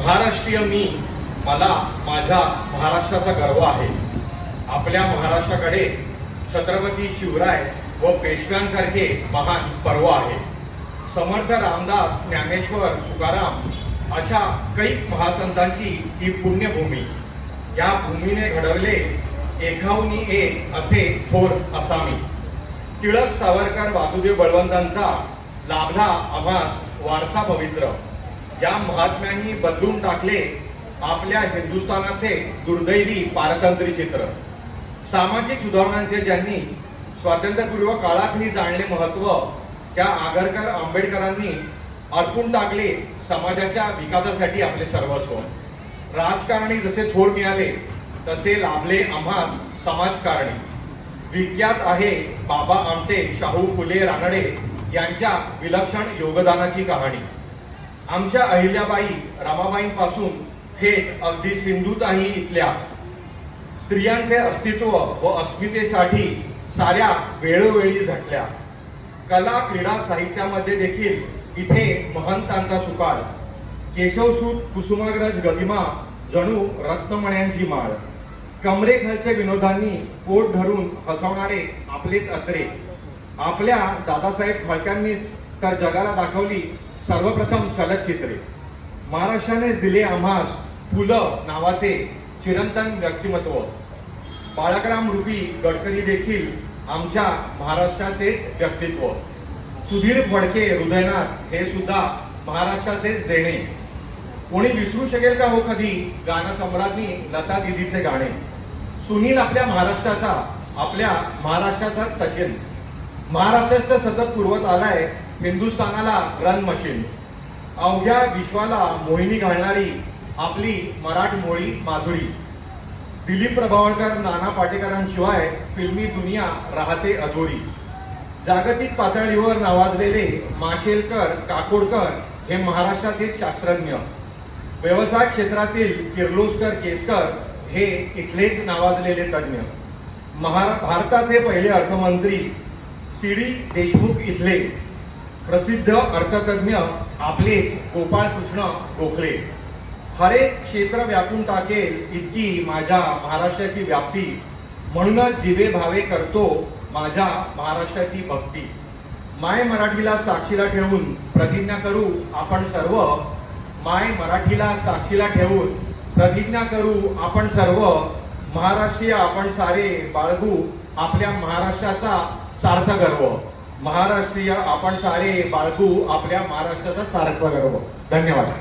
महाराष्ट्रीय मला माझ्या महाराष्ट्राचा गर्व आहे। आपल्या महाराष्ट्राकडे छत्रपती शिवराय व पेशव्यांसारखे महान पर्व आहे। समर्थ रामदास, ज्ञानेश्वर, तुकाराम अशा कैक महासंतांची ही पुण्यभूमी। या भूमीने घडवले एकाहून एक असे थोर असामी। टिळक, सावरकर, वासुदेव बळवंतांचा लाभला आम्हास वारसा पवित्र। या महात्म्यांनी बदलून टाकले आपल्या हिंदुस्थानाचे दुर्दैवी पारतंत्र्य चित्र। सामाजिक सुधारणांचे ज्यांनी स्वातंत्र्यपूर्व काळातही जाणले महत्व, त्या आगरकर, आंबेडकरांनी अर्पून टाकले समाजाच्या विकासासाठी आपले सर्वस्व। राजकारणी जसे थोर मिळाले तसे लाभले आम्हास समाजकारणी। विख्यात आहे बाबा आमटे, शाहू फुले, रानडे यांच्या विलक्षण योगदानाची कहाणी। आमच्या अहिल्याबाई, रमाबाईंपासून थेट अगदी सिंधुताई इथल्या स्त्रियांचे अस्तित्व व अस्मितेसाठी साऱ्या वेळोवेळी झटल्या। कला, क्रीडा, साहित्यामध्ये देखील इथे महंतांचा सुकाळ। केशवसूत, कुसुमाग्रज, गदिमा जणू रत्नमण्यांची माळ। कमरेखालचे विनोदांनी पोट धरून हसवणारे आपलेच अत्रे। आपल्या दादासाहेब फाळक्यांनीच तर जगाला दाखवली सर्वप्रथम चलचित्रे। महाराष्ट्रानेच दिले आम्हास फुलं नावाचे चिरंतन व्यक्तिमत्व। बाळकराम रूपी गडकरी देखील आमच्या महाराष्ट्राचेच व्यक्तित्व। सुधीर फडके, हृदयनाथ हे सुद्धा महाराष्ट्राचेच देणे। कोणी विसरू शकेल का हो कधी गाना सम्राज्ञी लता दीदीचे गाणे। सुनील आपल्या महाराष्ट्राचा, आपल्या महाराष्ट्राचाच सचिन। महाराष्ट्राचं सतत पुरवत आलाय हिंदुस्थानाला रन मशीन। अवघ्या विश्वाला मोहिनी घालणारी आपली मराठमोळी माधुरी। दिलीप प्रभावळकर, नाना पाटेकरांशिवाय फिल्मी दुनिया राहते अधुरी। जागतिक पातळीवर नावाजलेले माशेलकर, काकोडकर हे महाराष्ट्राचे शास्त्रज्ञ। व्यवसाय क्षेत्रातील किर्लोस्कर, केसकर हे इथलेच नावाजलेले तज्ञ। भारताचे पहिले अर्थमंत्री सी.डी. देशमुख इथले। प्रसिद्ध अर्थतज्ञ आपलेच गोपाळकृष्ण गोखले। हरेक क्षेत्र व्यापून टाकेल इतकी माझ्या महाराष्ट्राची व्याप्ती। म्हणूनच जिवे भावे करतो माझ्या महाराष्ट्राची भक्ती। माय मराठीला साक्षीला ठेवून प्रतिज्ञा करू आपण सर्व। माय मराठीला साक्षीला ठेवून प्रतिज्ञा करू आपण सर्व। महाराष्ट्रीय आपण सारे बाळगू आपल्या महाराष्ट्राचा सार्थ गर्व। महाराष्ट्रीय आपण सारे बाळगू आपल्या महाराष्ट्राचा सार्थ गर्व। धन्यवाद।